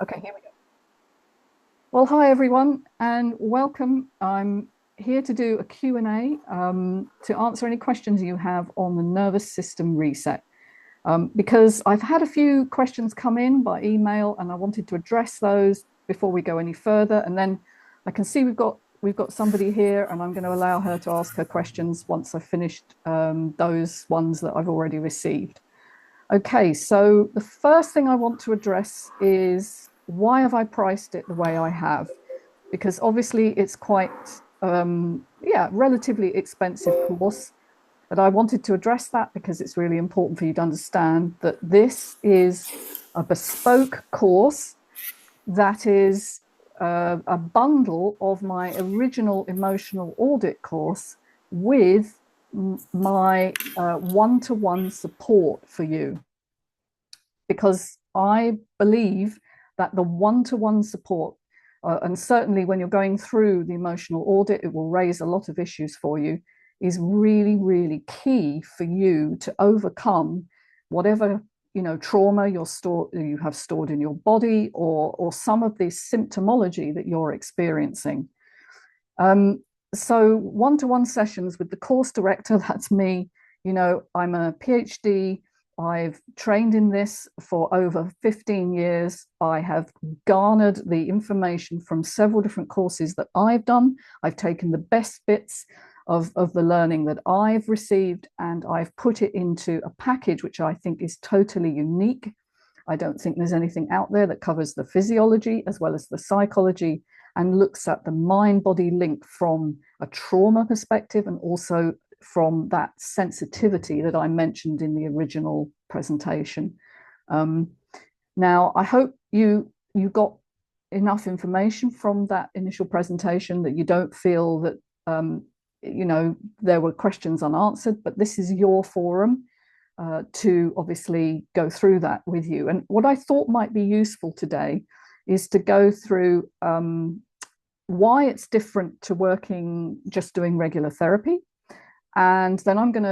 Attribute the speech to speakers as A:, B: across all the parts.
A: Okay, here we go. Well, hi everyone, and welcome. I'm here to do a Q&A to answer any questions you have on the nervous system reset. Because I've had a few questions come in by email, and I wanted to address those before we go any further. And then I can see we've got somebody here, and I'm going to allow her to ask her questions once I've finished those ones that I've already received. Okay, so the first thing I want to address is why have I priced it the way I have? Because obviously it's quite, yeah, relatively expensive course. But I wanted to address that because it's really important for you to understand that this is a bespoke course that is a bundle of my original emotional audit course with my one-to-one support for you, because I believe that the one-to-one support, and certainly when you're going through the emotional audit, it will raise a lot of issues for you, is really, really key for you to overcome whatever trauma you have stored in your body, or some of this symptomology that you're experiencing. So one-to-one sessions with the course director, that's me. I'm a PhD. I've trained in this for over 15 years. I have garnered the information from several different courses that I've done. I've taken the best bits of the learning that I've received, and I've put it into a package which I think is totally unique. I don't think there's anything out there that covers the physiology as well as the psychology and looks at the mind-body link from a trauma perspective, and also from that sensitivity that I mentioned in the original presentation. Now, I hope you got enough information from that initial presentation that you don't feel that there were questions unanswered, but this is your forum to obviously go through that with you. And what I thought might be useful today is to go through why it's different to working just doing regular therapy. And then I'm going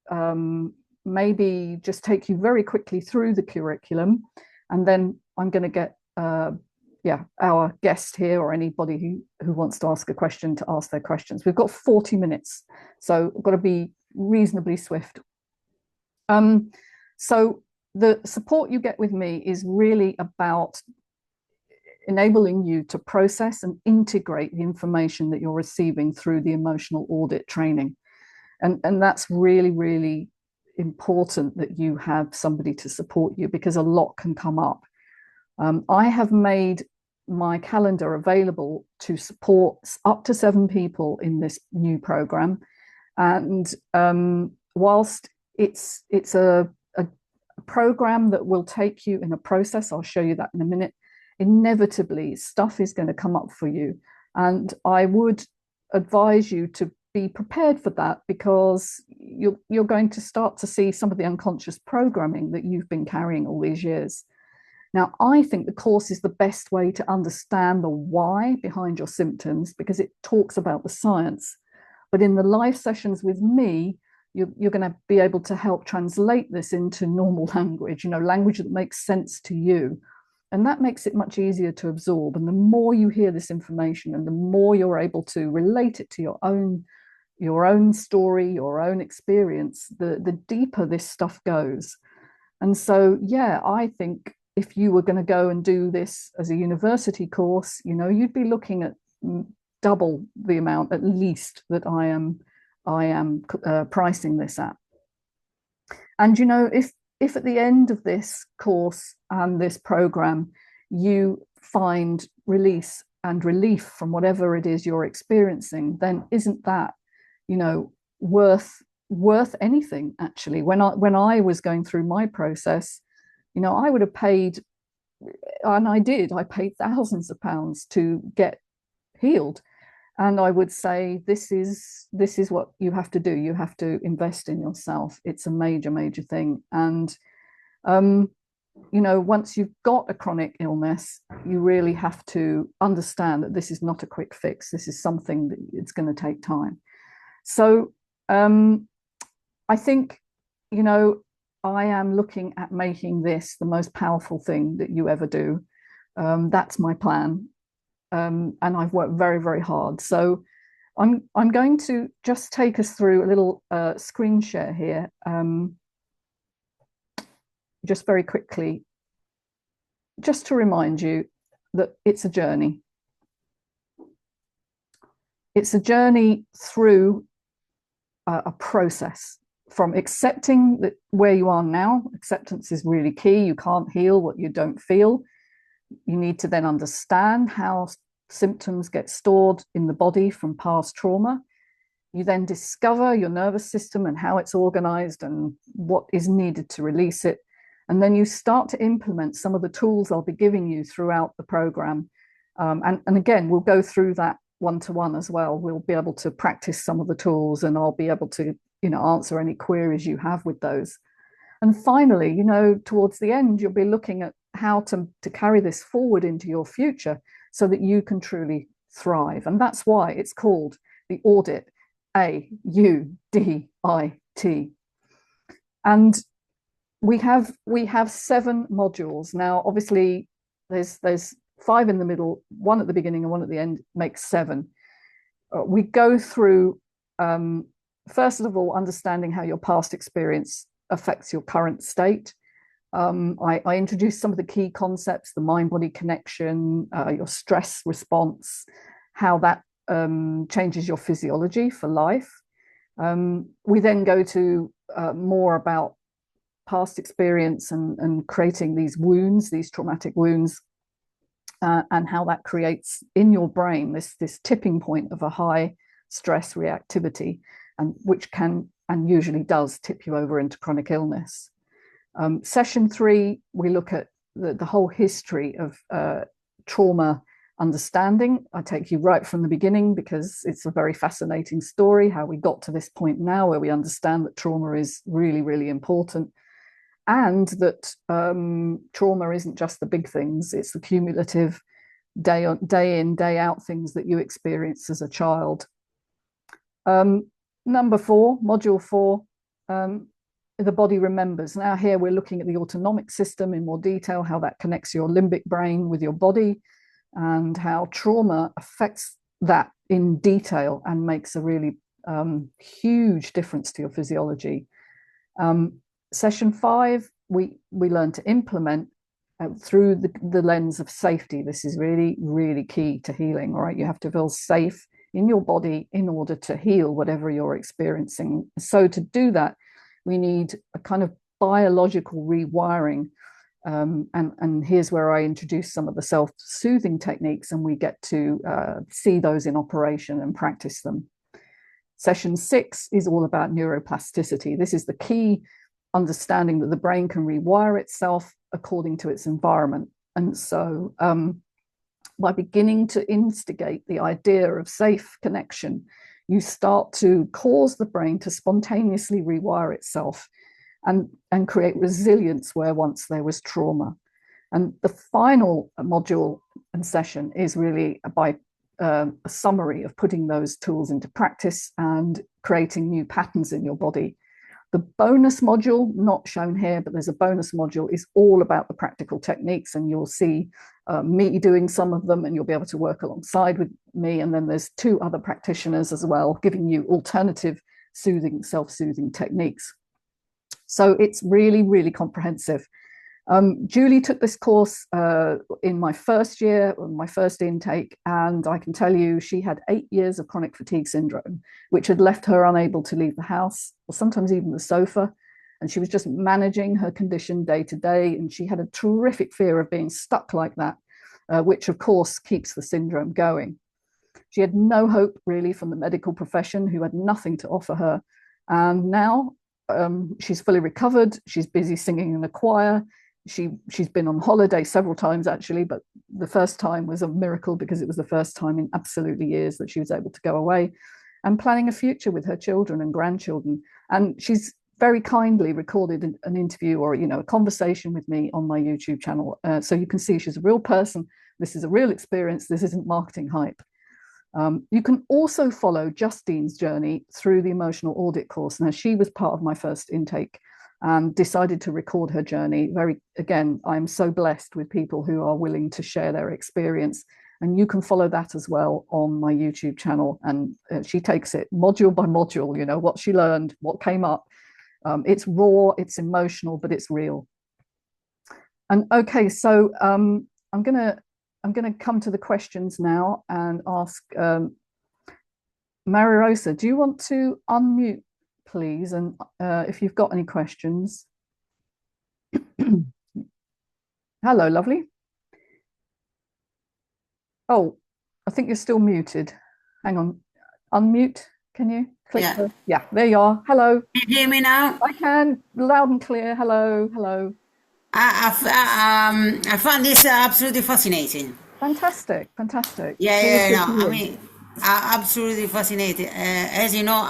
A: to maybe just take you very quickly through the curriculum. And then I'm going to get our guest here, or anybody who wants to ask a question, to ask their questions. We've got 40 minutes, so I've got to be reasonably swift. So the support you get with me is really about enabling you to process and integrate the information that you're receiving through the emotional audit training. And that's really, really important that you have somebody to support you, because a lot can come up. I have made my calendar available to support up to 7 people in this new program. And whilst it's a program that will take you in a process, I'll show you that in a minute, inevitably stuff is going to come up for you. And I would advise you to be prepared for that, because you're going to start to see some of the unconscious programming that you've been carrying all these years. Now, I think the course is the best way to understand the why behind your symptoms, because it talks about the science. But in the live sessions with me, you're going to be able to help translate this into normal language, language that makes sense to you. And that makes it much easier to absorb. And the more you hear this information, and the more you're able to relate it to your own story, your own experience, the deeper this stuff goes. And so, yeah, I think if you were going to go and do this as a university course, you'd be looking at double the amount at least that I am pricing this at. And if at the end of this course and this program you find release and relief from whatever it is you're experiencing, then isn't that worth anything? Actually, when I was going through my process, I would have paid, and I paid thousands of pounds to get healed. And I would say this is what you have to do. You have to invest in yourself. It's a major thing. And once you've got a chronic illness, you really have to understand that this is not a quick fix. This is something that it's going to take time. So I think, I am looking at making this the most powerful thing that you ever do. That's my plan. And I've worked very, very hard. So I'm going to just take us through a little screen share here, just very quickly, just to remind you that it's a journey. It's a journey through a process from accepting that where you are now. Acceptance is really key. You can't heal what you don't feel. You need to then understand how symptoms get stored in the body from past trauma. You then discover your nervous system and how it's organized and what is needed to release it. And then you start to implement some of the tools I'll be giving you throughout the program. And again, we'll go through that one-to-one as well. We'll be able to practice some of the tools, and I'll be able to, answer any queries you have with those. And finally, towards the end, you'll be looking at how to carry this forward into your future so that you can truly thrive. And that's why it's called the audit, AUDIT. And we have 7 modules. Now, obviously, there's 5 in the middle, 1 at the beginning and 1 at the end, makes 7. We go through, first of all, understanding how your past experience affects your current state. I introduce some of the key concepts: the mind-body connection, your stress response, how that changes your physiology for life. We then go to more about past experience and creating these wounds, these traumatic wounds, and how that creates in your brain this tipping point of a high stress reactivity, and which can and usually does tip you over into chronic illness. Session 3, we look at the whole history of trauma understanding. I take you right from the beginning because it's a very fascinating story, how we got to this point now where we understand that trauma is really, really important, and that trauma isn't just the big things, it's the cumulative day in, day out things that you experience as a child. Number 4, module 4, the body remembers. Now here we're looking at the autonomic system in more detail, how that connects your limbic brain with your body, and how trauma affects that in detail and makes a really huge difference to your physiology. Session 5, we learn to implement through the lens of safety. This is really, really key to healing, all right? You have to feel safe in your body in order to heal whatever you're experiencing. So to do that, we need a kind of biological rewiring. And here's where I introduce some of the self-soothing techniques, and we get to see those in operation and practice them. Session 6 is all about neuroplasticity. This is the key understanding that the brain can rewire itself according to its environment. And so by beginning to instigate the idea of safe connection, you start to cause the brain to spontaneously rewire itself and create resilience where once there was trauma. And the final module and session is really by a summary of putting those tools into practice and creating new patterns in your body. The bonus module, not shown here, but there's a bonus module, is all about the practical techniques, and you'll see me doing some of them, and you'll be able to work alongside with me. And then there's 2 other practitioners as well, giving you alternative soothing, self-soothing techniques. So it's really, really comprehensive. Julie took this course in my first year, my first intake, and I can tell you she had 8 years of chronic fatigue syndrome, which had left her unable to leave the house or sometimes even the sofa. And she was just managing her condition day to day. And she had a terrific fear of being stuck like that, which of course keeps the syndrome going. She had no hope really from the medical profession, who had nothing to offer her. And now she's fully recovered. She's busy singing in a choir. She's been on holiday several times actually, but the first time was a miracle because it was the first time in absolutely years that she was able to go away, and planning a future with her children and grandchildren. And she's very kindly recorded an interview or a conversation with me on my YouTube channel, so you can see she's a real person. This is a real experience. This isn't marketing hype. You can also follow Justine's journey through the emotional audit course. Now, she was part of my first intake and decided to record her journey. Again, I'm so blessed with people who are willing to share their experience. And you can follow that as well on my YouTube channel. And she takes it module by module, you know, what she learned, what came up. It's raw, it's emotional, but it's real. And okay, so I'm gonna come to the questions now and ask Maria Rosa, do you want to unmute, please? And if you've got any questions. Hello, lovely. Oh, I think you're still muted. Hang on. Unmute. Can you click?
B: Yeah.
A: Yeah, there you are. Hello.
B: Can you hear me now?
A: I can. Loud and clear. Hello. Hello.
B: I found this absolutely fascinating.
A: Fantastic. Fantastic.
B: Yeah,
A: Always
B: yeah,
A: good
B: no,
A: to
B: I
A: hear.
B: mean, absolutely fascinating. As you know,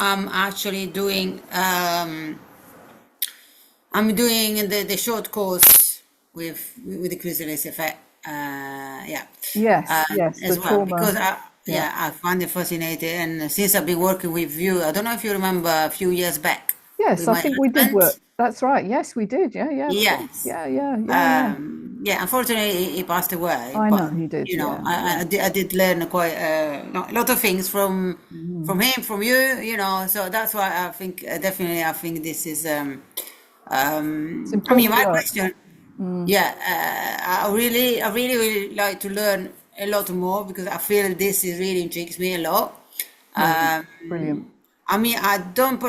B: I'm doing the short course with the chrysalis effect. Yeah,
A: Yes, yes, the
B: as well
A: trauma.
B: because
A: Yeah.
B: I find it fascinating. And since I've been working with you, I don't know if you remember a few years back
A: Yes,
B: with
A: I
B: my
A: think we did
B: husband.
A: work. That's right. Yes, we did. Yeah, yeah, of course.
B: Yes.
A: Yeah, yeah, yeah, yeah.
B: Yeah, unfortunately, he passed away.
A: I know
B: But
A: he did.
B: you know,
A: Yeah, yeah.
B: I did learn quite a lot of things
A: Mhm.
B: from him, from you. You know, so that's why I think definitely I think this is.
A: It's
B: I mean,
A: important
B: my
A: work.
B: question.
A: Mm,
B: Yeah, really like to learn a lot more because I feel this is really intrigues me a lot.
A: brilliant,
B: Um,
A: brilliant.
B: I mean, I don't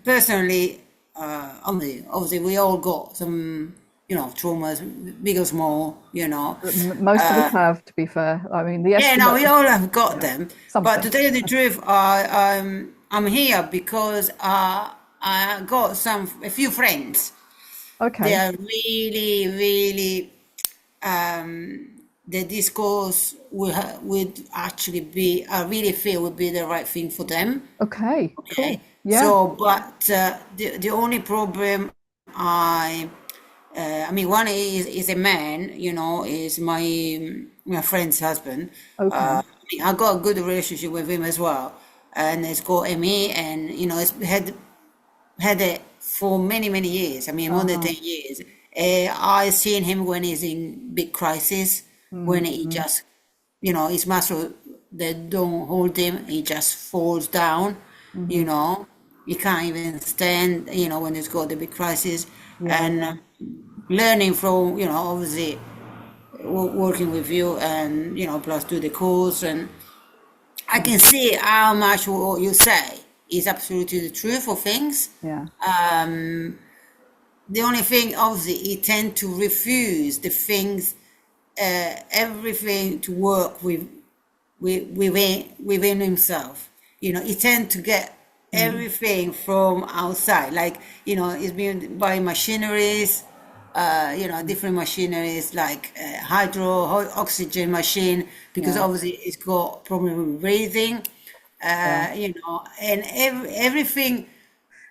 B: personally. Obviously, we all got some, you know, traumas, big or small. You know,
A: Most of us have, to be fair. I mean, the
B: yeah. No,
A: estimate,
B: we all have got
A: yeah,
B: them. But to
A: something.
B: tell you the truth, I'm here because I got a few friends. They
A: Okay,
B: are really um, the discourse would actually be, I really feel would be the right thing for them.
A: okay,
B: Okay.
A: cool. Yeah,
B: So, but the only problem I, I mean, one is a man, you know, is my friend's husband.
A: okay.
B: I mean, I got a good relationship with him as well, and it's got me, and you know, it's had it for many years. I mean, more than
A: Uh-huh.
B: 10 years. I seen him when he's in big crisis, when he
A: Mm-hmm.
B: just, you know, his muscle they don't hold him. He just falls down. You
A: Mm-hmm.
B: know, he can't even stand. You know, when he's got the big crisis,
A: Yeah,
B: and
A: yeah,
B: learning from, you know, obviously working with you, and you know, plus do the course, and I
A: mm,
B: can see how much what you say is absolutely the truth of things.
A: yeah.
B: Um, the only thing, obviously, he tend to refuse the things, everything to work within himself. You know, he tend to get
A: Mm,
B: everything from outside. Like, you know, he's been buying machineries, you know,
A: mm,
B: different machineries like oxygen machine, because
A: yeah,
B: obviously it's got problem with breathing,
A: yeah.
B: you know, and everything.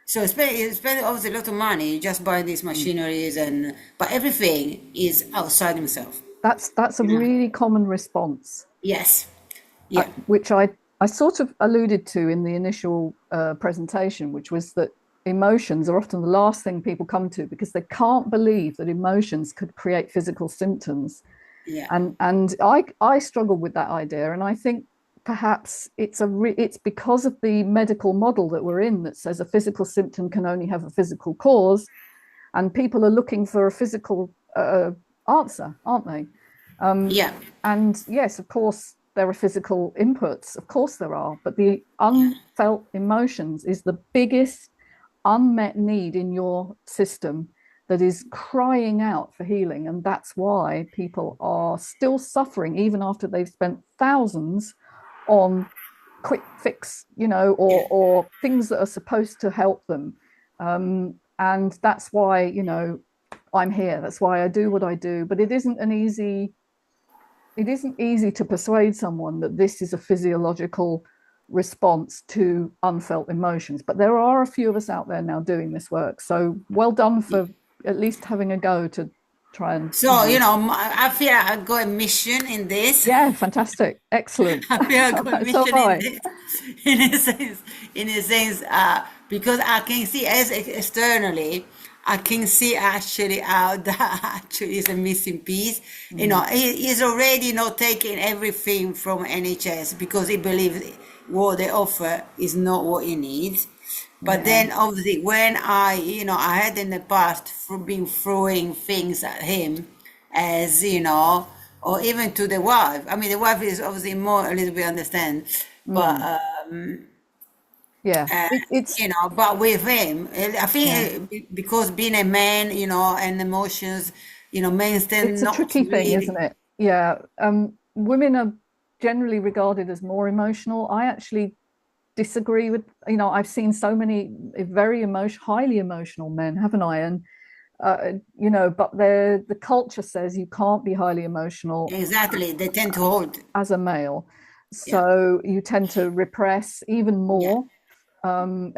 B: So spend obviously a lot of money just buying these
A: Mm.
B: machineries, and but everything is outside himself.
A: That's a
B: You know.
A: really common response,
B: Yes. Yeah.
A: which I sort of alluded to in the initial presentation, which was that emotions are often the last thing people come to because they can't believe that emotions could create physical symptoms.
B: Yeah.
A: And I struggle with that idea, and I think perhaps it's because of the medical model that we're in that says a physical symptom can only have a physical cause, and people are looking for a physical answer, aren't they? Um,
B: Yeah.
A: and yes, of course, there are physical inputs, of course there are, but the unfelt emotions is the biggest unmet need in your system that is crying out for healing. And that's why people are still suffering, even after they've spent thousands on quick fix, you know,
B: Yeah.
A: or things that are supposed to help them. And that's why, you know, I'm here. That's why I do what I do. But it isn't easy to persuade someone that this is a physiological response to unfelt emotions. But there are a few of us out there now doing this work. So well done for at least having a go to try and, you
B: So, you
A: know,
B: know, I feel I got a mission in this.
A: yeah, fantastic. Excellent.
B: I feel I got a
A: So have
B: mission in
A: I.
B: this, in a sense, because I can see as externally, I can see actually how that actually is a missing piece. You know,
A: Mm,
B: he's already not taking everything from NHS because he believes what they offer is not what he needs. But
A: yeah,
B: then obviously when I had in the past been throwing things at him as, or even to the wife. I mean, the wife is obviously more a little bit understand, but
A: mm, yeah.
B: uh,
A: It's
B: but with him, I
A: yeah.
B: think because being a man, and emotions, men tend
A: It's a
B: not to
A: tricky thing,
B: really.
A: isn't it? Yeah. Women are generally regarded as more emotional. I actually disagree with, I've seen so many very highly emotional men, haven't I? And but the culture says you can't be highly emotional
B: Exactly, they tend to hold.
A: as a male,
B: Yeah,
A: so you tend to repress even
B: yeah,
A: more. um,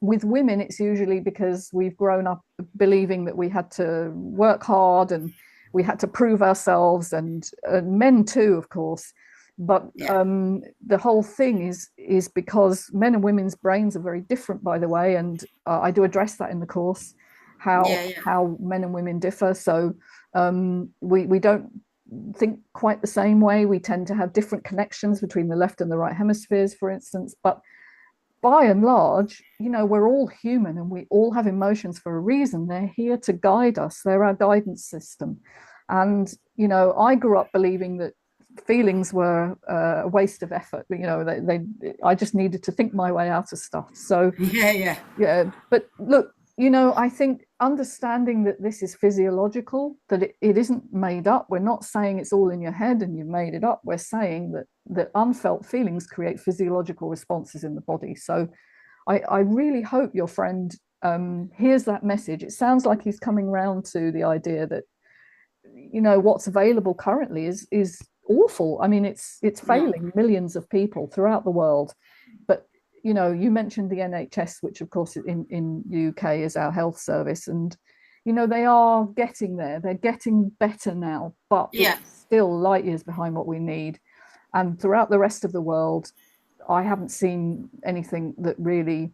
A: with women, it's usually because we've grown up believing that we had to work hard and we had to prove ourselves, and men too, of course. But
B: yeah,
A: the whole thing is because men and women's brains are very different, by the way, and I do address that in the course, how
B: yeah, yeah,
A: how men and women differ. So we don't think quite the same way. We tend to have different connections between the left and the right hemispheres, for instance. But by and large, we're all human and we all have emotions for a reason. They're here to guide us, they're our guidance system. And, I grew up believing that feelings were a waste of effort. I just needed to think my way out of stuff. So,
B: yeah, yeah,
A: yeah, but look, I think understanding that this is physiological, that it isn't made up. We're not saying it's all in your head and you've made it up. We're saying that unfelt feelings create physiological responses in the body. So I really hope your friend hears that message. It sounds like he's coming round to the idea that what's available currently is awful. I mean, it's
B: no,
A: failing millions of people throughout the world. But you mentioned the NHS, which of course in UK is our health service, and they are getting there. They're getting better now, but
B: yeah.
A: it's still light years behind what we need. And throughout the rest of the world, I haven't seen anything that really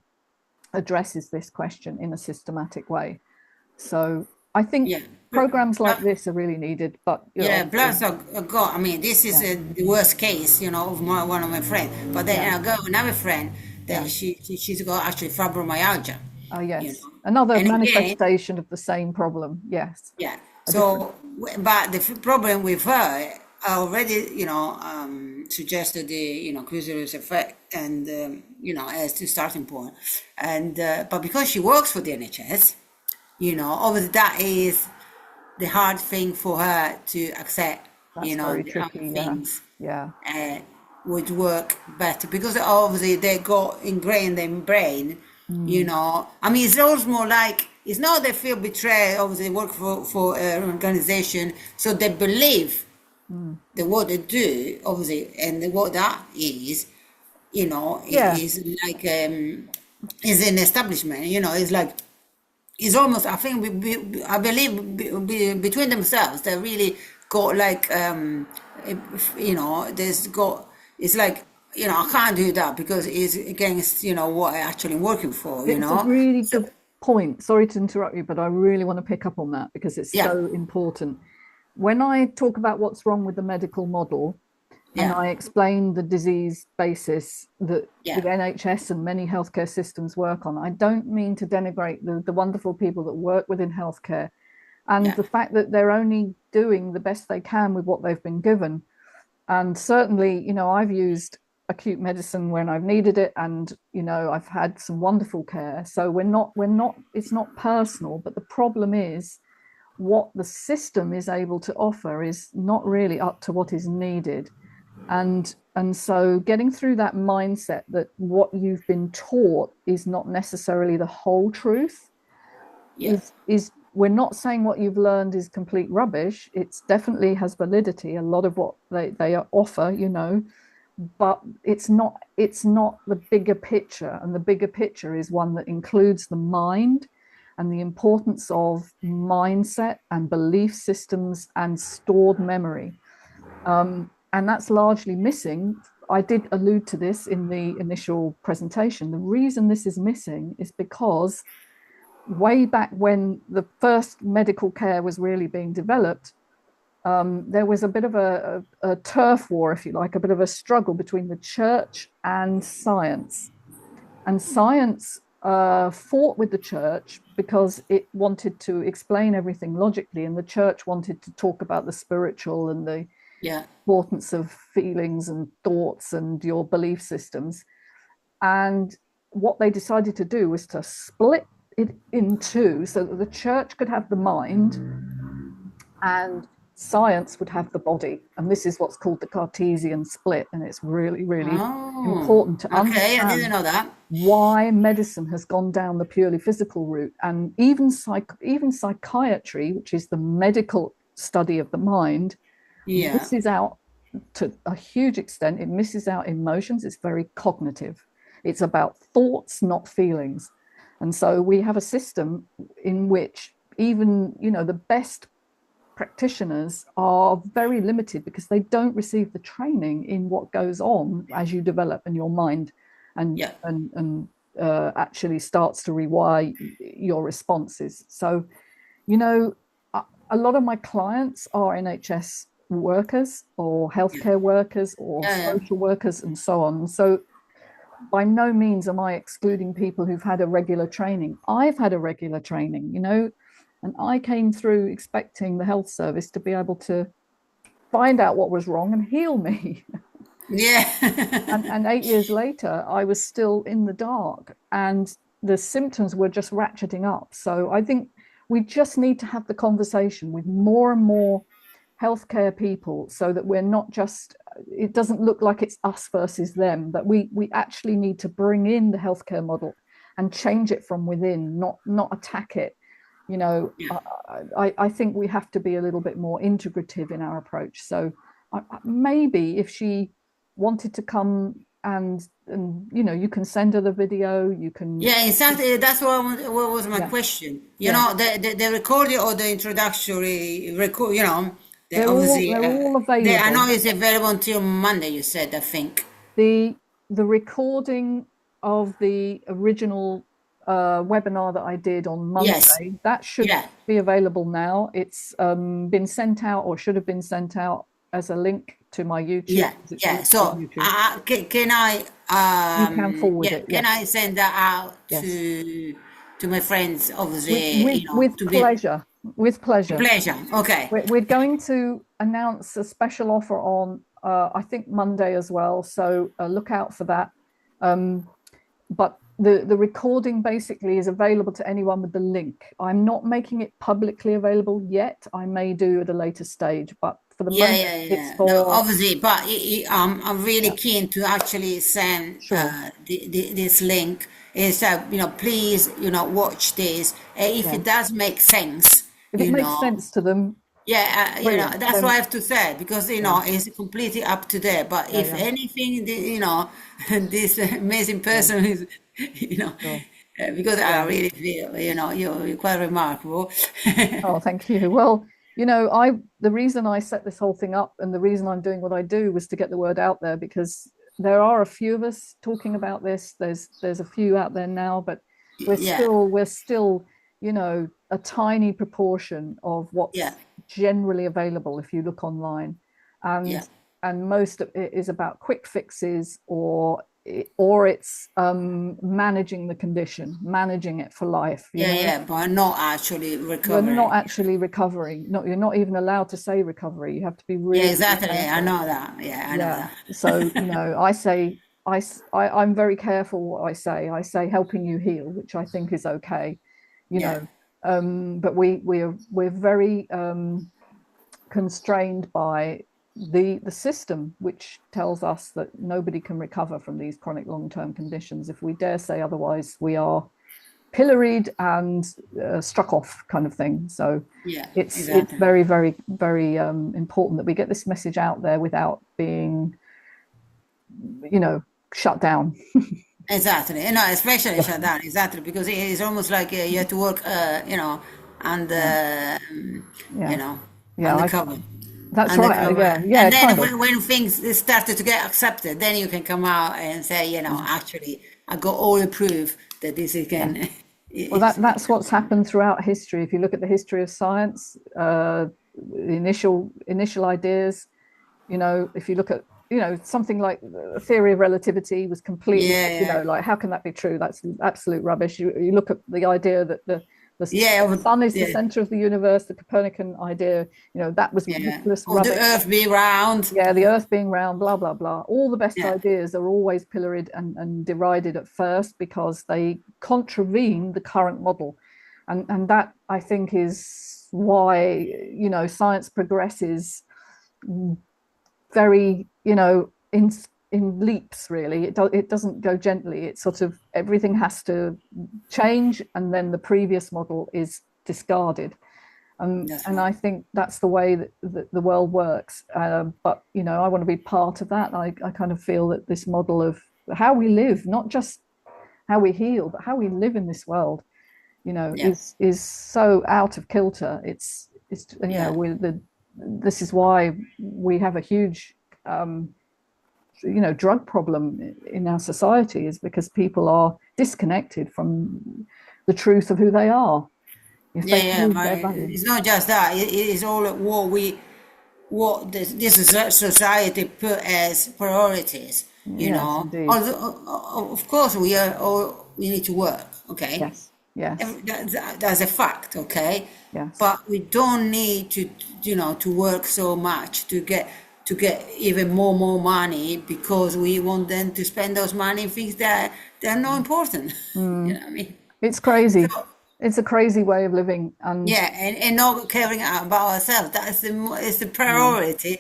A: addresses this question in a systematic way. So I think
B: Yeah.
A: programs
B: Uh,
A: like this are really needed, but
B: yeah,
A: obviously,
B: plus I got, I mean, this is
A: yeah,
B: the worst case, of one of my friends. But then
A: yeah,
B: I got another friend that
A: yeah.
B: she's got actually fibromyalgia,
A: Oh,
B: you
A: yes.
B: know.
A: Another
B: And again,
A: manifestation of the same problem. Yes.
B: yeah.
A: A different.
B: So, but the problem with her, I already, suggested the, cruiser's effect and, as the starting point. And, but because she works for the NHS, obviously that is the hard thing for her to accept,
A: That's very
B: the other
A: tricky. Yeah.
B: things
A: Yeah.
B: uh, would work better because obviously they got ingrained in brain.
A: Mm,
B: I mean, it's almost more like it's not they feel betrayed. Obviously, they work for an organization, so they believe
A: mm.
B: that what they do, obviously, and what that is,
A: Yeah.
B: is like is an establishment. It's like it's almost I think I believe between themselves they really got like there's got it's like I can't do that because it's against what I actually working for
A: It's a really
B: so
A: good point. Sorry to interrupt you, but I really want to pick up on that because it's
B: yeah,
A: so important. When I talk about what's wrong with the medical model, and
B: yeah,
A: I explain the disease basis that the
B: yeah,
A: NHS and many healthcare systems work on, I don't mean to denigrate the wonderful people that work within healthcare and
B: yeah,
A: the fact that they're only doing the best they can with what they've been given. And certainly, I've used acute medicine when I've needed it, and I've had some wonderful care. So it's not personal, but the problem is what the system is able to offer is not really up to what is needed. And so getting through that mindset that what you've been taught is not necessarily the whole truth
B: yeah,
A: is we're not saying what you've learned is complete rubbish. It's definitely has validity, a lot of what they offer, but it's not the bigger picture. And the bigger picture is one that includes the mind and the importance of mindset and belief systems and stored memory. And that's largely missing. I did allude to this in the initial presentation. The reason this is missing is because way back when the first medical care was really being developed, there was a bit of a turf war, if you like, a bit of a struggle between the church and science. And science fought with the church because it wanted to explain everything logically, and the church wanted to talk about the spiritual and the
B: Yeah.
A: importance of feelings and thoughts and your belief systems. And what they decided to do was to split it in two so that the church could have the mind and science would have the body. And this is what's called the Cartesian split. And it's really, really
B: Oh,
A: important to
B: okay. I didn't
A: understand
B: know that.
A: why medicine has gone down the purely physical route. And even psychiatry, which is the medical study of the mind,
B: Yeah.
A: misses out to a huge extent. It misses out emotions. It's very cognitive. It's about thoughts, not feelings. And so we have a system in which even, the best practitioners are very limited because they don't receive the training in what goes on as you develop in your mind and
B: Yeah.
A: actually starts to rewire your responses. So, you know, a lot of my clients are NHS workers or
B: Yeah.
A: healthcare workers or
B: Yeah. Yeah.
A: social workers and so on. So by no means am I excluding people who've had a regular training. I've had a regular training, and I came through expecting the health service to be able to find out what was wrong and heal me.
B: Yeah.
A: And 8 years later, I was still in the dark and the symptoms were just ratcheting up. So I think we just need to have the conversation with more and more healthcare people so that we're not just, it doesn't look like it's us versus them, but we actually need to bring in the healthcare model and change it from within, not attack it. You know,
B: Yeah.
A: I think we have to be a little bit more integrative in our approach. So maybe if she wanted to come and you can send her the video, you can,
B: Yeah, exactly. That's what was my
A: yeah,
B: question.
A: yeah.
B: The recording or the introductory record, they
A: They're all
B: obviously,
A: they're all
B: I know
A: available.
B: it's available until Monday, you said, I think.
A: The recording of the original webinar that I did on
B: Yes.
A: Monday, that should
B: Yeah.
A: be available now. It's been sent out or should have been sent out as a link to my YouTube
B: Yeah.
A: because it's
B: Yeah.
A: linked with
B: So,
A: YouTube.
B: can I,
A: You can forward
B: yeah,
A: it,
B: can I
A: yes,
B: send that out
A: yes.
B: to my friends,
A: With
B: obviously,
A: with with
B: to be
A: pleasure, with pleasure.
B: pleasure. Okay.
A: We're going to announce a special offer on I think Monday as well. So look out for that. Um, but the recording basically is available to anyone with the link. I'm not making it publicly available yet. I may do at a later stage, but for the
B: Yeah,
A: moment,
B: yeah,
A: it's
B: yeah. No,
A: for,
B: obviously, but I'm really
A: yeah,
B: keen to actually send
A: sure,
B: this link. Is please, watch this. If
A: yeah.
B: it does make sense,
A: If it makes sense to them,
B: yeah,
A: brilliant.
B: that's what I
A: Then,
B: have to say because
A: yeah,
B: it's completely up to there. But
A: yeah,
B: if
A: yeah,
B: anything, this amazing
A: sure,
B: person is, you know,
A: sure,
B: because I
A: yeah.
B: really feel, you're quite remarkable.
A: Oh, thank you. Well, the reason I set this whole thing up and the reason I'm doing what I do was to get the word out there because there are a few of us talking about this. There's a few out there now, but we're
B: Yeah,
A: still we're still, a tiny proportion of
B: yeah,
A: what's generally available if you look online.
B: yeah.
A: And and most of it is about quick fixes or it's managing the condition, managing it for life,
B: Yeah, yeah, but not actually
A: you're not
B: recovering.
A: actually recovering. You're not even allowed to say recovery. You have to be
B: Yeah,
A: really, really
B: exactly. I
A: careful.
B: know that. Yeah, I know
A: Yeah.
B: that.
A: So, I say, I'm very careful what I say. I say helping you heal, which I think is okay, you
B: Yeah,
A: know. But we're very constrained by the system, which tells us that nobody can recover from these chronic long-term conditions. If we dare say otherwise, we are pilloried and struck off kind of thing. So
B: yeah,
A: it's
B: exactly.
A: very, very, very important that we get this message out there without being, shut down.
B: Exactly. Especially
A: Yeah,
B: shut down. Exactly. Because it's almost like you have to work, and,
A: yeah, yeah,
B: you know,
A: yeah.
B: undercover.
A: That's right.
B: Undercover.
A: Yeah, yeah,
B: And then
A: kind of.
B: when things started to get accepted, then you can come out and say,
A: Yeah,
B: actually, I got all the proof that this is
A: yeah.
B: can.
A: Well, that's what's happened throughout history. If you look at the history of science, the initial ideas, if you look at, something like the theory of relativity was completely,
B: yeah,
A: like, how can that be true? That's absolute rubbish. You look at the idea that the
B: yeah,
A: sun is the
B: yeah,
A: center of the universe, the Copernican idea, that was
B: yeah.
A: ridiculous
B: Or the
A: rubbish.
B: Earth be round.
A: Yeah, the earth being round, blah, blah, blah. All the best
B: Yeah,
A: ideas are always pilloried and derided at first because they contravene the current model. And that, I think, is why, science progresses very, in leaps, really. It doesn't go gently. It's sort of everything has to change, and then the previous model is discarded.
B: that's
A: And
B: right.
A: I think that's the way that the world works. But I want to be part of that. I kind of feel that this model of how we live, not just how we heal, but how we live in this world,
B: Yeah,
A: is so out of kilter. It's
B: yeah.
A: this is why we have a huge drug problem in our society, is because people are disconnected from the truth of who they are. If
B: Yeah,
A: they
B: yeah,
A: believe
B: but
A: their value.
B: it's not just that. It is all what this society put as priorities.
A: Yes, indeed.
B: Although, of course, we need to work. Okay,
A: Yes, yes,
B: that's a fact. Okay,
A: yes,
B: but we don't need to, to work so much to get even more money because we want them to spend those money in things that are not important. You
A: mm.
B: know what I mean?
A: It's crazy.
B: So,
A: It's a crazy way of living, and
B: yeah, and not caring about ourselves. That's is the
A: yeah,
B: priority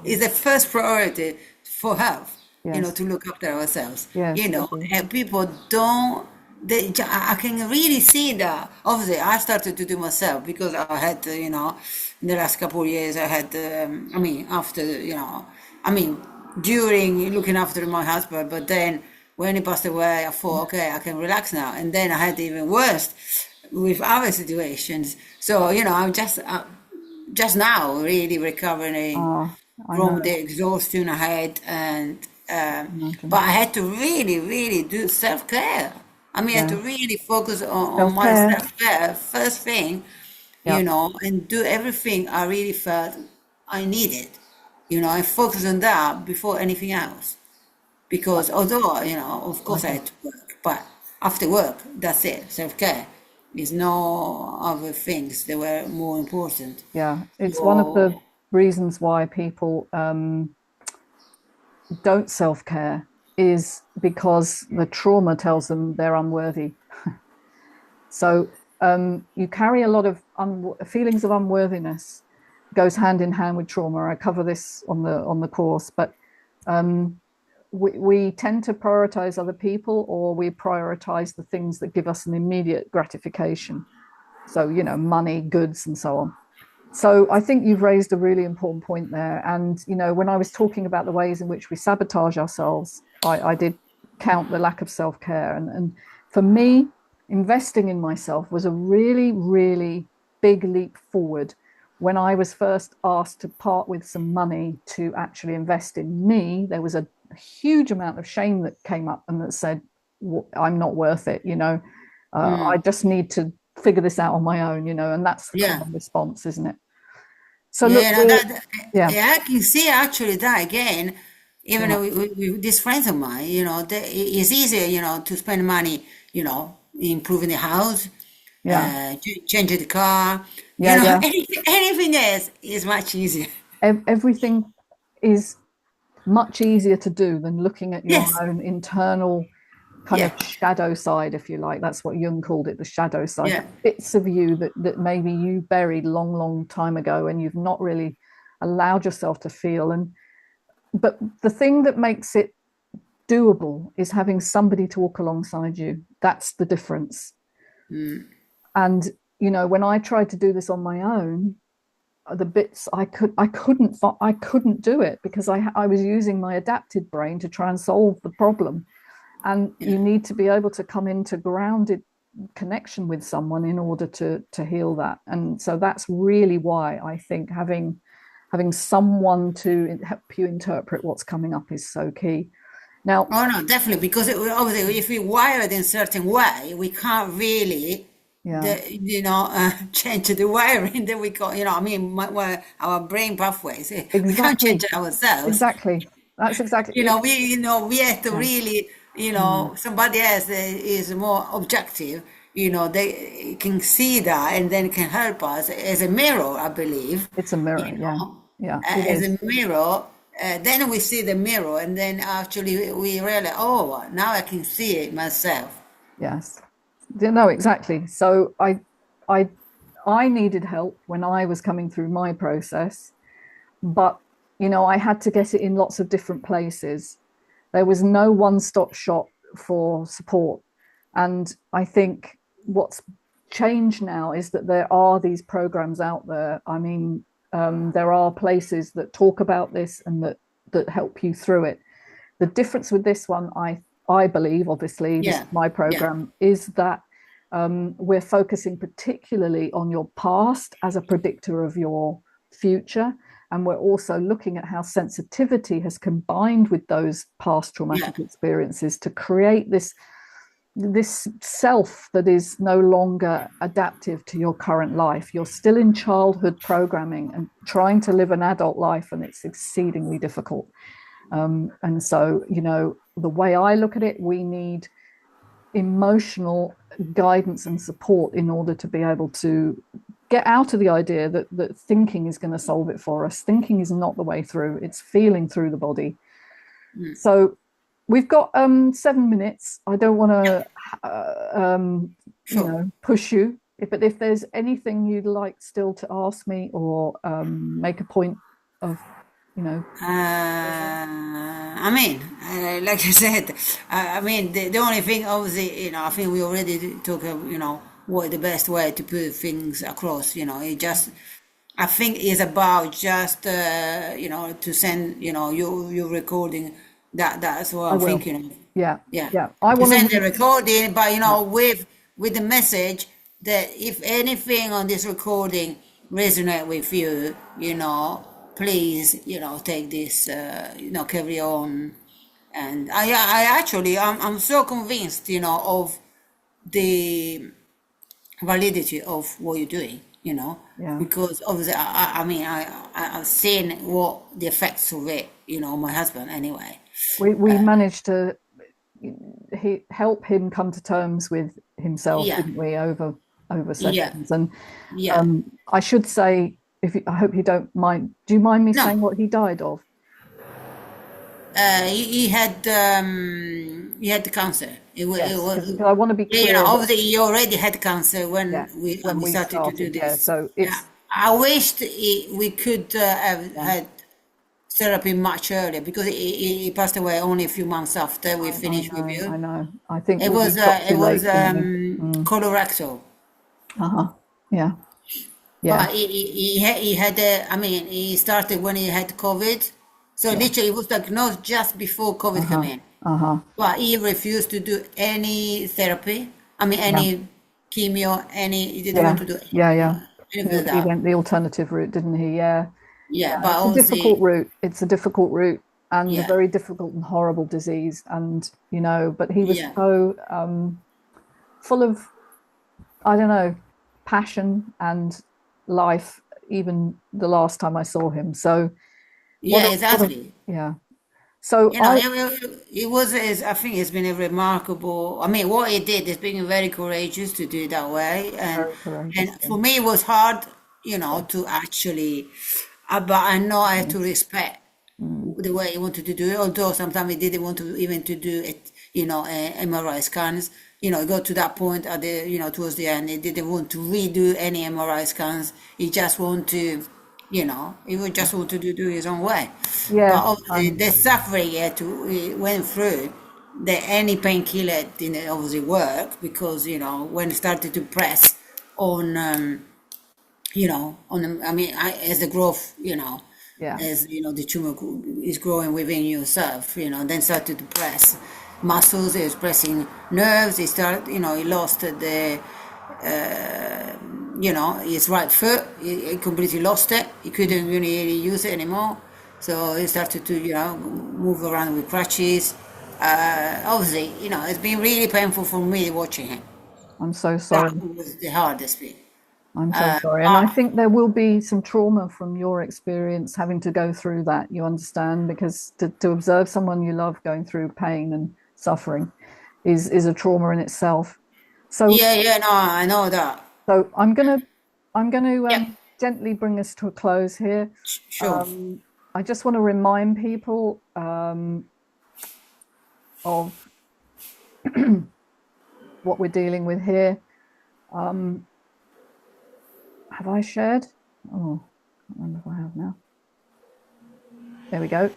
B: is the first priority for health.
A: yes,
B: To look after ourselves.
A: yes, indeed.
B: And people don't. I can really see that. Obviously, I started to do myself because I had, in the last couple of years, I had. I mean, after I mean, during looking after my husband, but then when he passed away, I thought, okay, I can relax now. And then I had even worse with other situations. So I'm just now really recovering
A: Ah, I
B: from the
A: know.
B: exhaustion I had, and but
A: Imagine.
B: I had to really, really do self care. I mean, I had to
A: Yeah,
B: really focus on
A: self
B: my
A: care.
B: self care first thing,
A: Yeah,
B: and do everything I really felt I needed. I focus on that before anything else because although of
A: I
B: course I
A: can.
B: had to work, but after work, that's it. Self-care is no other things that were more important.
A: Yeah, it's one of the
B: So
A: reasons why people don't self care, is because the trauma tells them they're unworthy. So you carry a lot of feelings of unworthiness, goes hand in hand with trauma. I cover this on the course, but um, we tend to prioritize other people, or we prioritize the things that give us an immediate gratification. So money, goods, and so on. So I think you've raised a really important point there. And when I was talking about the ways in which we sabotage ourselves, I did count the lack of self-care. And for me, investing in myself was a really, really big leap forward. When I was first asked to part with some money to actually invest in me, there was a huge amount of shame that came up and that said, I'm not worth it. I
B: mm,
A: just need to figure this out on my own, and that's the
B: yeah,
A: common response, isn't it? So look,
B: yeah, no,
A: we're yeah,
B: yeah, I can see actually that again. Even
A: yeah,
B: with these friends of mine, it's easier, to spend money, improving the house,
A: yeah,
B: changing the car,
A: yeah, yeah.
B: anything else is much easier.
A: Everything is much easier to do than looking at your
B: Yes,
A: own internal kind of
B: yeah,
A: shadow side, if you like. That's what Jung called it, the shadow side, the
B: yeah.
A: bits of you that maybe you buried long, long time ago, and you've not really allowed yourself to feel. And but the thing that makes it doable is having somebody to walk alongside you. That's the difference.
B: Mm,
A: And when I tried to do this on my own, the bits I couldn't do it because I was using my adapted brain to try and solve the problem. And
B: yeah.
A: you need to be able to come into grounded connection with someone in order to heal that. And so that's really why I think having someone to help you interpret what's coming up is so key. Now,
B: Oh no, definitely, because obviously, if we wire it in a certain way, we can't really,
A: yeah,
B: change the wiring that we got. I mean, our brain pathways, we can't change
A: exactly,
B: it ourselves.
A: exactly. That's exactly it.
B: We have to
A: Yeah.
B: really,
A: Mm.
B: somebody else that is more objective. They can see that and then can help us as a mirror, I believe.
A: It's a mirror.
B: You
A: Yeah.
B: know,
A: Yeah, it
B: as
A: is.
B: a mirror. Then we see the mirror, and then actually we realize, oh, now I can see it myself.
A: Yes. Yeah, no, exactly. So I, I needed help when I was coming through my process, but I had to get it in lots of different places. There was no one-stop shop for support. And I think what's changed now is that there are these programs out there. I mean, there are places that talk about this and that help you through it. The difference with this one, I believe, obviously, this
B: Yeah,
A: is my
B: yeah,
A: program, is that we're focusing particularly on your past as a predictor of your future. And we're also looking at how sensitivity has combined with those past
B: yeah,
A: traumatic experiences to create this self that is no longer adaptive to your current life. You're still in childhood programming and trying to live an adult life, and it's exceedingly difficult. And so, the way I look at it, we need emotional guidance and support in order to be able to get out of the idea that thinking is going to solve it for us. Thinking is not the way through, it's feeling through the body.
B: mm,
A: So we've got 7 minutes. I don't want
B: yeah,
A: to,
B: sure.
A: push you. But if there's anything you'd like still to ask me or make a point of, you know,
B: I mean, like I said, I mean, the only thing, obviously, I think we already talked, what the best way to put things across, I think it's about just, to send, your recording. That's what
A: I
B: I'm
A: will.
B: thinking of.
A: Yeah,
B: Yeah.
A: yeah. I
B: To
A: want
B: send
A: to.
B: the recording, but,
A: Yeah,
B: with the message that if anything on this recording resonate with you, please, take this, carry on. And I actually, I'm so convinced, of the validity of what you're doing,
A: yeah.
B: because obviously, I mean, I've seen what the effects of it, on my husband anyway.
A: We managed to help him come to terms with himself,
B: Yeah,
A: didn't we, over
B: yeah,
A: sessions? And
B: yeah.
A: I should say, I hope you don't mind. Do you mind me
B: No,
A: saying what he died of?
B: he had the cancer. It
A: Yes, because
B: was,
A: I want to be clear that
B: obviously he already had cancer
A: yeah,
B: when we
A: when we
B: started to do
A: started, yeah.
B: this.
A: So
B: Yeah,
A: it's
B: I wished we could have
A: yeah.
B: had therapy much earlier because he passed away only a few months after we
A: I
B: finished with
A: know, I
B: you.
A: know. I think
B: It
A: we
B: was
A: got
B: it
A: too
B: was
A: late, didn't we?
B: colorectal.
A: Uh-huh. Yeah, yeah.
B: But I mean, he started when he had COVID. So
A: Yeah.
B: literally, it was diagnosed just before COVID came
A: Uh-huh.
B: in.
A: Uh-huh.
B: But he refused to do any therapy. I mean,
A: Yeah.
B: any chemo, he didn't want
A: Yeah.
B: to do
A: Yeah. Yeah.
B: anything of
A: He
B: that.
A: went the alternative route, didn't he? Yeah.
B: Yeah,
A: Yeah.
B: but
A: It's a difficult
B: obviously,
A: route. It's a difficult route and a
B: yeah,
A: very difficult and horrible disease. And, but he was
B: yeah,
A: so full of, I don't know, passion and life, even the last time I saw him. So
B: yeah, exactly.
A: yeah. So
B: It was, I think it's been a remarkable, I mean, what he did is being very courageous to do it that way.
A: very
B: And
A: courageous. Yeah.
B: for me, it was hard,
A: Yeah.
B: to actually, but I know I have to
A: Yes.
B: respect
A: Mm.
B: the way he wanted to do it, although sometimes he didn't want to even to do it, MRI scans. It got to that point at the, towards the end, he didn't want to redo any MRI scans. He just want to, he would just want to do his own way. But
A: Yeah.
B: obviously, the suffering he went through, that any painkiller didn't obviously work because, when it started to press on, I mean, as the growth,
A: Yeah.
B: as the tumor is growing within yourself, then started to press muscles, it was pressing nerves. He lost his right foot. He completely lost it. He couldn't really use it anymore. So he started to, move around with crutches. obviously, it's been really painful for me watching him.
A: I'm so
B: That
A: sorry.
B: was the hardest bit.
A: I'm so sorry. And I think there will be some trauma from your experience having to go through that, you understand, because to observe someone you love going through pain and suffering is a trauma in itself. So
B: Yeah, no, I know that.
A: so I'm gonna
B: Yep,
A: gently bring us to a close here.
B: sure.
A: Um, I just want to remind people of what we're dealing with here. Um, have I shared? Oh, I can't remember if I have now. There we go.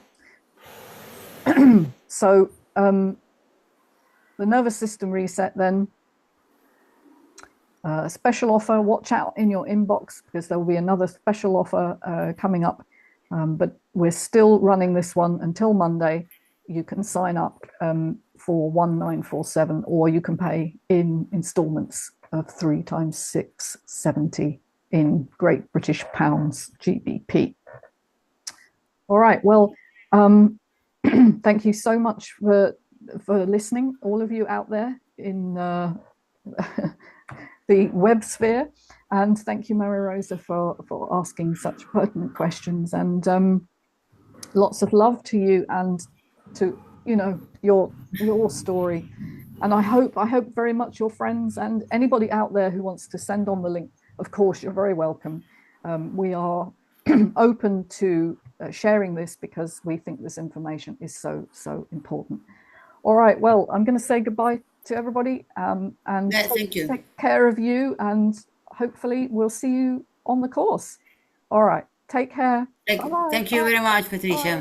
A: So the nervous system reset then, a special offer, watch out in your inbox because there will be another special offer coming up. But we're still running this one until Monday. You can sign up for 1947, or you can pay in installments of 3 times 670 in Great British Pounds, GBP. All right. Well, thank you so much for listening, all of you out there in the web sphere, and thank you, Maria Rosa, for asking such pertinent questions. And lots of love to you and to your story. And I hope very much your friends and anybody out there who wants to send on the link. Of course, you're very welcome. We are open to sharing this because we think this information is so important. All right, well, I'm going to say goodbye to everybody and
B: Yeah, thank you.
A: take care of you, and hopefully we'll see you on the course. All right, take care. Bye-bye.
B: Thank you very much,
A: Bye.
B: Patricia.